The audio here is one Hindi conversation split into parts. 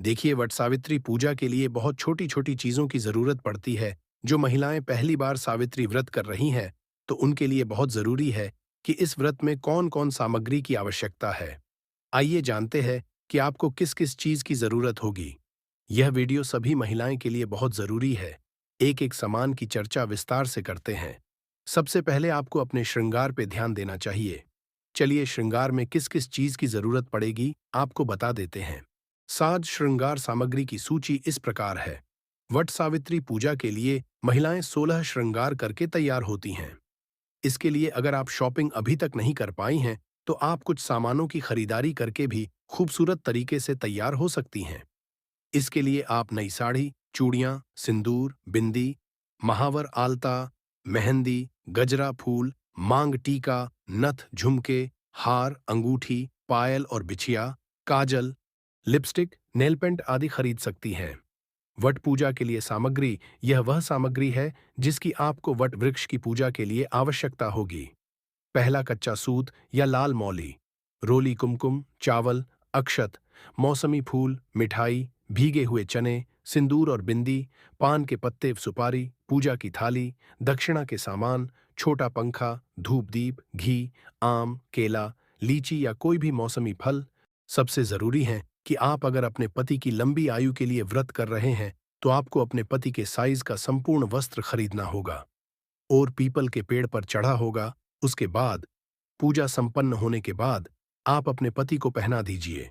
देखिए, वट सावित्री पूजा के लिए बहुत छोटी छोटी चीजों की जरूरत पड़ती है। जो महिलाएं पहली बार सावित्री व्रत कर रही हैं, तो उनके लिए बहुत जरूरी है कि इस व्रत में कौन कौन सामग्री की आवश्यकता है। आइए जानते हैं कि आपको किस किस चीज की जरूरत होगी। यह वीडियो सभी महिलाएं के लिए बहुत जरूरी है। एक एक सामान की चर्चा विस्तार से करते हैं। सबसे पहले आपको अपने श्रृंगार पे ध्यान देना चाहिए। चलिए, श्रृंगार में किस किस चीज की जरूरत पड़ेगी आपको बता देते हैं। साज श्रृंगार सामग्री की सूची इस प्रकार है। वट सावित्री पूजा के लिए महिलाएं 16 श्रृंगार करके तैयार होती हैं। इसके लिए अगर आप शॉपिंग अभी तक नहीं कर पाई हैं, तो आप कुछ सामानों की खरीदारी करके भी खूबसूरत तरीके से तैयार हो सकती हैं। इसके लिए आप नई साड़ी, चूड़ियां, सिंदूर, बिंदी, महावर आलता, मेहंदी, गजरा फूल, मांग टीका, नथ, झुमके, हार, अंगूठी, पायल और बिछिया, काजल, लिपस्टिक, नेल पेंट आदि खरीद सकती हैं। वट पूजा के लिए सामग्री, यह वह सामग्री है जिसकी आपको वट वृक्ष की पूजा के लिए आवश्यकता होगी। पहला, कच्चा सूत या लाल मौली, रोली कुमकुम, चावल, अक्षत, मौसमी फूल, मिठाई, भीगे हुए चने, सिंदूर और बिंदी, पान के पत्ते, सुपारी, पूजा की थाली, दक्षिणा के सामान, छोटा पंखा, धूप दीप, घी, आम, केला, लीची या कोई भी मौसमी फल। सबसे जरूरी है कि आप अगर अपने पति की लंबी आयु के लिए व्रत कर रहे हैं, तो आपको अपने पति के साइज का संपूर्ण वस्त्र खरीदना होगा और पीपल के पेड़ पर चढ़ा होगा। उसके बाद, पूजा संपन्न होने के बाद, आप अपने पति को पहना दीजिए।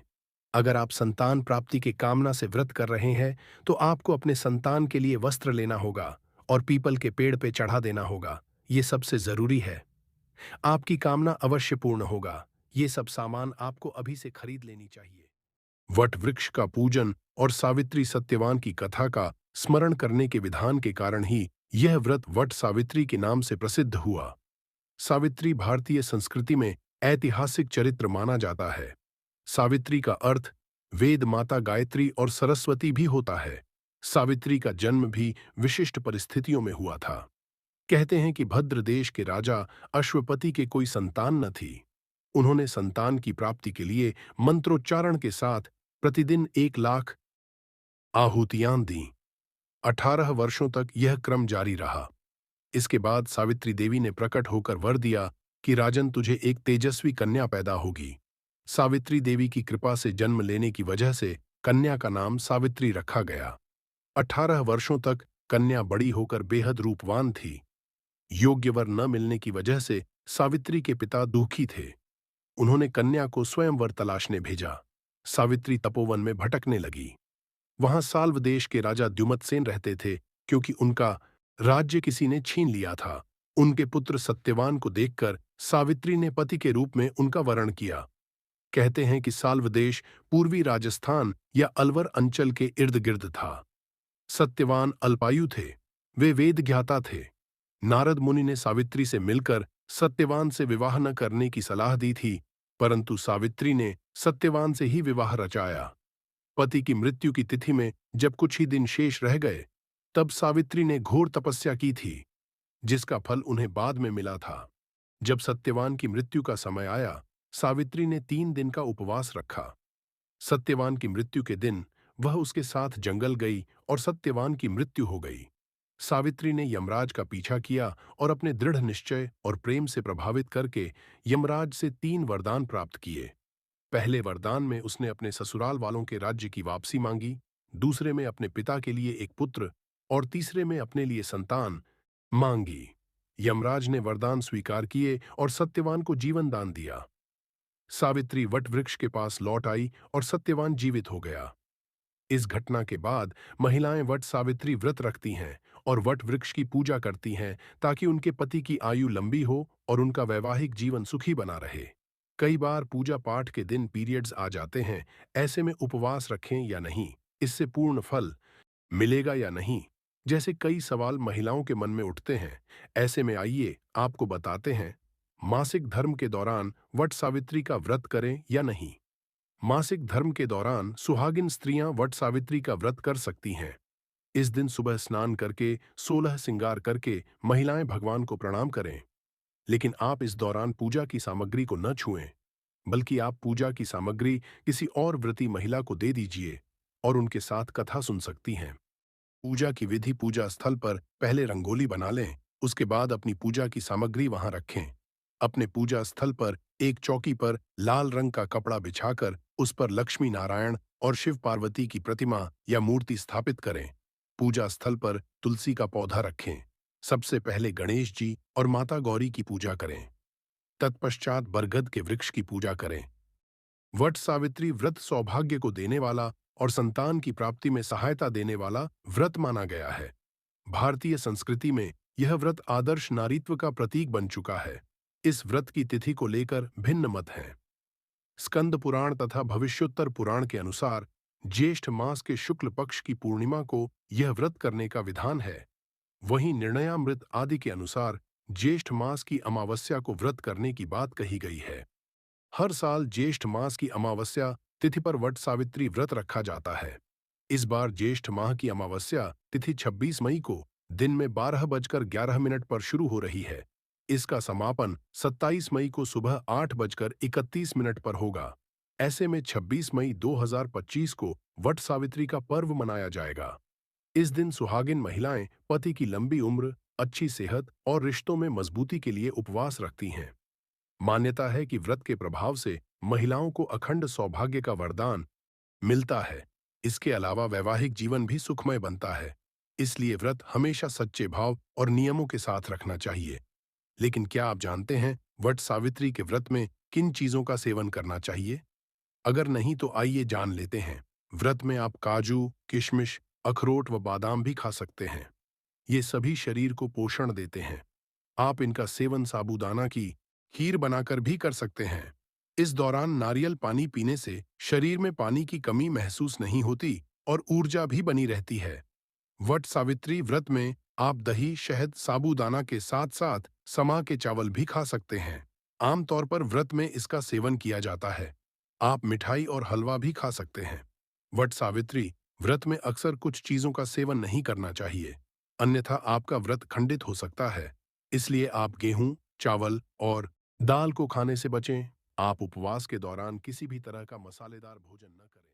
अगर आप संतान प्राप्ति की कामना से व्रत कर रहे हैं, तो आपको अपने संतान के लिए वस्त्र लेना होगा और पीपल के पेड़ पे चढ़ा देना होगा। ये सबसे जरूरी है। आपकी कामना अवश्य पूर्ण होगा। ये सब सामान आपको अभी से खरीद लेनी चाहिए। वट वृक्ष का पूजन और सावित्री सत्यवान की कथा का स्मरण करने के विधान के कारण ही यह व्रत वट सावित्री के नाम से प्रसिद्ध हुआ। सावित्री भारतीय संस्कृति में ऐतिहासिक चरित्र माना जाता है। सावित्री का अर्थ वेद माता गायत्री और सरस्वती भी होता है। सावित्री का जन्म भी विशिष्ट परिस्थितियों में हुआ था। कहते हैं कि भद्र देश के राजा अश्वपति के कोई संतान न थी। उन्होंने संतान की प्राप्ति के लिए मंत्रोच्चारण के साथ प्रतिदिन 1 लाख आहुतियां दी। 18 वर्षों तक यह क्रम जारी रहा। इसके बाद सावित्री देवी ने प्रकट होकर वर दिया कि राजन, तुझे एक तेजस्वी कन्या पैदा होगी। सावित्री देवी की कृपा से जन्म लेने की वजह से कन्या का नाम सावित्री रखा गया। 18 वर्षों तक कन्या बड़ी होकर बेहद रूपवान थी। योग्य वर न मिलने की वजह से सावित्री के पिता दुखी थे। उन्होंने कन्या को स्वयंवर तलाशने भेजा। सावित्री तपोवन में भटकने लगी। वहां साल्व देश के राजा द्युमत्सेन रहते थे, क्योंकि उनका राज्य किसी ने छीन लिया था। उनके पुत्र सत्यवान को देखकर सावित्री ने पति के रूप में उनका वरण किया। कहते हैं कि साल्व देश पूर्वी राजस्थान या अलवर अंचल के इर्द गिर्द था। सत्यवान अल्पायु थे। वे वेद ज्ञाता थे। नारद मुनि ने सावित्री से मिलकर सत्यवान से विवाह न करने की सलाह दी थी, परंतु सावित्री ने सत्यवान से ही विवाह रचाया। पति की मृत्यु की तिथि में जब कुछ ही दिन शेष रह गए, तब सावित्री ने घोर तपस्या की थी, जिसका फल उन्हें बाद में मिला था। जब सत्यवान की मृत्यु का समय आया, सावित्री ने 3 दिन का उपवास रखा। सत्यवान की मृत्यु के दिन वह उसके साथ जंगल गई और सत्यवान की मृत्यु हो गई। सावित्री ने यमराज का पीछा किया और अपने दृढ़ निश्चय और प्रेम से प्रभावित करके यमराज से 3 वरदान प्राप्त किए। पहले वरदान में उसने अपने ससुराल वालों के राज्य की वापसी मांगी, दूसरे में अपने पिता के लिए एक पुत्र और तीसरे में अपने लिए संतान मांगी। यमराज ने वरदान स्वीकार किए और सत्यवान को जीवन दान दिया। सावित्री वट वृक्ष के पास लौट आई और सत्यवान जीवित हो गया। इस घटना के बाद महिलाएं वट सावित्री व्रत रखती हैं और वट वृक्ष की पूजा करती हैं, ताकि उनके पति की आयु लंबी हो और उनका वैवाहिक जीवन सुखी बना रहे। कई बार पूजा पाठ के दिन पीरियड्स आ जाते हैं। ऐसे में उपवास रखें या नहीं, इससे पूर्ण फल मिलेगा या नहीं, जैसे कई सवाल महिलाओं के मन में उठते हैं। ऐसे में आइए आपको बताते हैं, मासिक धर्म के दौरान वट सावित्री का व्रत करें या नहीं। मासिक धर्म के दौरान सुहागिन स्त्रियां वट सावित्री का व्रत कर सकती हैं। इस दिन सुबह स्नान करके 16 श्रृंगार करके महिलाएं भगवान को प्रणाम करें। लेकिन आप इस दौरान पूजा की सामग्री को न छुएं, बल्कि आप पूजा की सामग्री किसी और व्रती महिला को दे दीजिए और उनके साथ कथा सुन सकती हैं। पूजा की विधि: पूजा स्थल पर पहले रंगोली बना लें, उसके बाद अपनी पूजा की सामग्री वहां रखें। अपने पूजा स्थल पर एक चौकी पर लाल रंग का कपड़ा बिछाकर उस पर लक्ष्मी नारायण और शिव पार्वती की प्रतिमा या मूर्ति स्थापित करें। पूजा स्थल पर तुलसी का पौधा रखें। सबसे पहले गणेश जी और माता गौरी की पूजा करें। तत्पश्चात बरगद के वृक्ष की पूजा करें। वट सावित्री व्रत सौभाग्य को देने वाला और संतान की प्राप्ति में सहायता देने वाला व्रत माना गया है। भारतीय संस्कृति में यह व्रत आदर्श नारीत्व का प्रतीक बन चुका है। इस व्रत की तिथि को लेकर भिन्न मत हैं। स्कंद पुराण तथा भविष्योत्तर पुराण के अनुसार ज्येष्ठ मास के शुक्ल पक्ष की पूर्णिमा को यह व्रत करने का विधान है। वहीं निर्णयामृत आदि के अनुसार ज्येष्ठ मास की अमावस्या को व्रत करने की बात कही गई है। हर साल ज्येष्ठ मास की अमावस्या तिथि पर वट सावित्री व्रत रखा जाता है। इस बार ज्येष्ठ माह की अमावस्या तिथि 26 मई को दिन में 12:11 पर शुरू हो रही है। इसका समापन 27 मई को सुबह 8:31 पर होगा। ऐसे में 26 मई 2025 को वट सावित्री का पर्व मनाया जाएगा। इस दिन सुहागिन महिलाएं पति की लंबी उम्र, अच्छी सेहत और रिश्तों में मजबूती के लिए उपवास रखती हैं। मान्यता है कि व्रत के प्रभाव से महिलाओं को अखंड सौभाग्य का वरदान मिलता है। इसके अलावा वैवाहिक जीवन भी सुखमय बनता है। इसलिए व्रत हमेशा सच्चे भाव और नियमों के साथ रखना चाहिए। लेकिन क्या आप जानते हैं वट सावित्री के व्रत में किन चीजों का सेवन करना चाहिए? अगर नहीं तो आइए जान लेते हैं। व्रत में आप काजू, किशमिश, अखरोट व बादाम भी खा सकते हैं। ये सभी शरीर को पोषण देते हैं। आप इनका सेवन साबूदाना की खीर बनाकर भी कर सकते हैं। इस दौरान नारियल पानी पीने से शरीर में पानी की कमी महसूस नहीं होती और ऊर्जा भी बनी रहती है। वट सावित्री व्रत में आप दही, शहद, साबूदाना के साथ साथ समा के चावल भी खा सकते हैं। आमतौर पर व्रत में इसका सेवन किया जाता है। आप मिठाई और हलवा भी खा सकते हैं। वट सावित्री व्रत में अक्सर कुछ चीजों का सेवन नहीं करना चाहिए, अन्यथा आपका व्रत खंडित हो सकता है। इसलिए आप गेहूं, चावल और दाल को खाने से बचें। आप उपवास के दौरान किसी भी तरह का मसालेदार भोजन न करें।